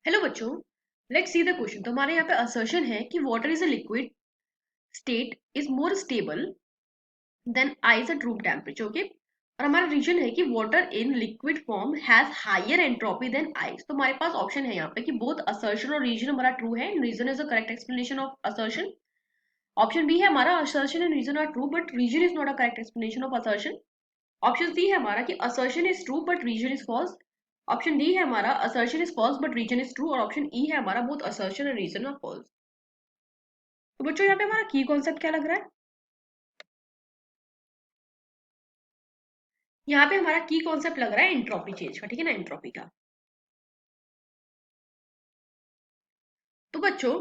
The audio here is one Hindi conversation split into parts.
हेलो बच्चों, लेट्स सी द क्वेश्चन। तो हमारे यहाँ पे असर्शन है कि water is a liquid state is more stable than ice at room temperature. Okay, और हमारा रीजन है कि water in liquid form has higher entropy than ice. तो हमारे पास ऑप्शन है यहाँ पे कि बोथ असर्शन और रीजन हमारा ट्रू है। Reason is a correct explanation of assertion. Option B है हमारा assertion and reason are true but reason is not a correct explanation of assertion. Option C है हमारा कि assertion is true but reason is false. Option D है हमारा assertion is false but reason is true. और ऑप्शन ई है हमारा both assertion and reason are false. तो बच्चों यहाँ पे हमारा की कॉन्सेप्ट क्या लग रहा है? यहाँ पे हमारा की कॉन्सेप्ट लग रहा है एंट्रोपी चेंज का, ठीक है ना, एंट्रोपी का। तो बच्चों,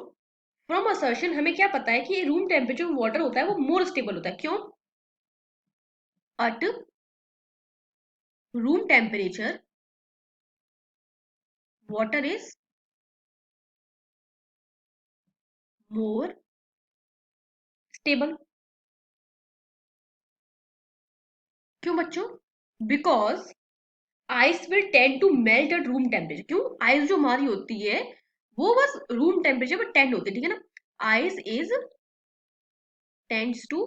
फ्रॉम असर्शन हमें क्या पता है कि रूम टेम्परेचर वाटर होता है वो मोर स्टेबल होता है। क्यों? At room temperature water is more stable. क्यों बच्चों? Because ice will tend to melt at room temperature. क्यों? आइस जो हमारी होती है वो बस रूम टेम्परेचर पर टेंड होती है, ठीक है ना। Ice is tends to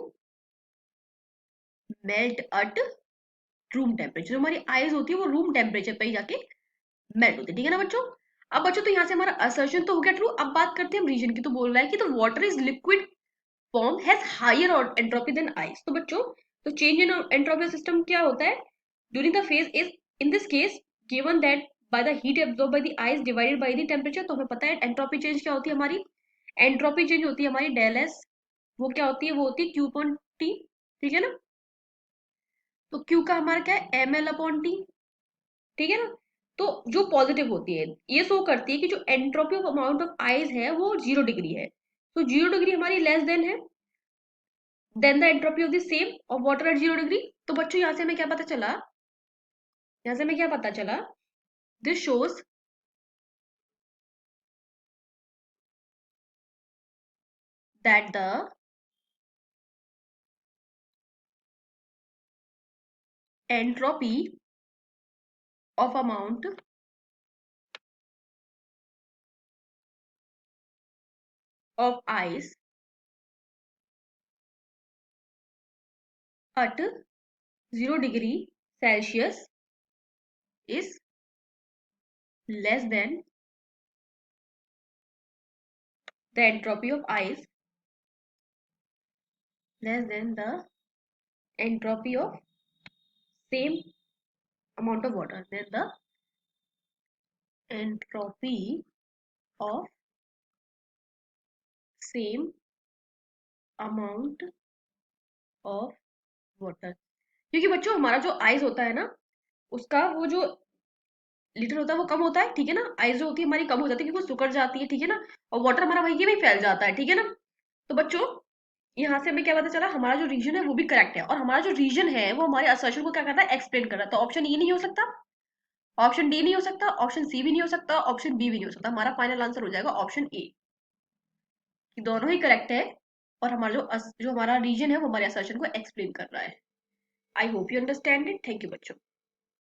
melt at room temperature. हमारी आइस होती है वो रूम टेम्परेचर पे ही जाके मेल्ट होती है, ठीक है ना बच्चों। अब बच्चों तो यहाँ से हमारा असर्शन तो हो गया ट्रू। अब बात करते हैं हम रीजन की। तो बोल रहा है कि the water is liquid form has higher entropy than ice. तो बच्चों, तो चेंज इन एंट्रोपी सिस्टम क्या होता है during the phase is in this case given that by the heat absorb by the ice divided by the temperature. तो हमें पता है एंट्रोपी चेंज क्या होती है हमारी। एंट्रोपी चेंज होती है हमारी डेल एस। वो क्या होती है? वो होती है क्यू अपॉन टी, ठीक है ना। तो क्यू का हमारा क्या है? एम एल अपॉन टी, ठीक है ना। तो जो पॉजिटिव होती है ये शो करती है कि जो entropy of amount of ice है वो 0 डिग्री है। तो 0 डिग्री हमारी लेस देन है than the entropy of the same of water at 0 degree. तो बच्चों यहाँ से हमें क्या पता चला? यहाँ से हमें क्या पता चला? This shows that the entropy of amount of ice at 0 degree Celsius is less than the entropy of ice, less than the entropy of same amount of water, than the entropy of same amount of water। क्योंकि बच्चों हमारा जो आइस होता है ना उसका वो जो लीटर होता है वो कम होता है, ठीक है ना। आइस जो होती है हमारी कम हो जाती है क्योंकि वो सुखड़ जाती है, ठीक है ना। और वाटर हमारा वही के भी फैल जाता है, ठीक है ना। तो बच्चों यहाँ से हमें क्या पता चला? हमारा जो रीजन है वो भी करेक्ट है और हमारा जो रीजन है वो हमारे असर्शन को क्या करता है? एक्सप्लेन कर रहा है। तो ऑप्शन ई नहीं हो सकता, ऑप्शन डी नहीं हो सकता, ऑप्शन सी भी नहीं हो सकता, ऑप्शन बी भी नहीं हो सकता। हमारा फाइनल आंसर हो जाएगा ऑप्शन ए, कि दोनों ही करेक्ट है और हमारा जो हमारा रीजन है वो हमारे असर्शन को एक्सप्लेन कर रहा है। I hope you understand it. Thank you बच्चों।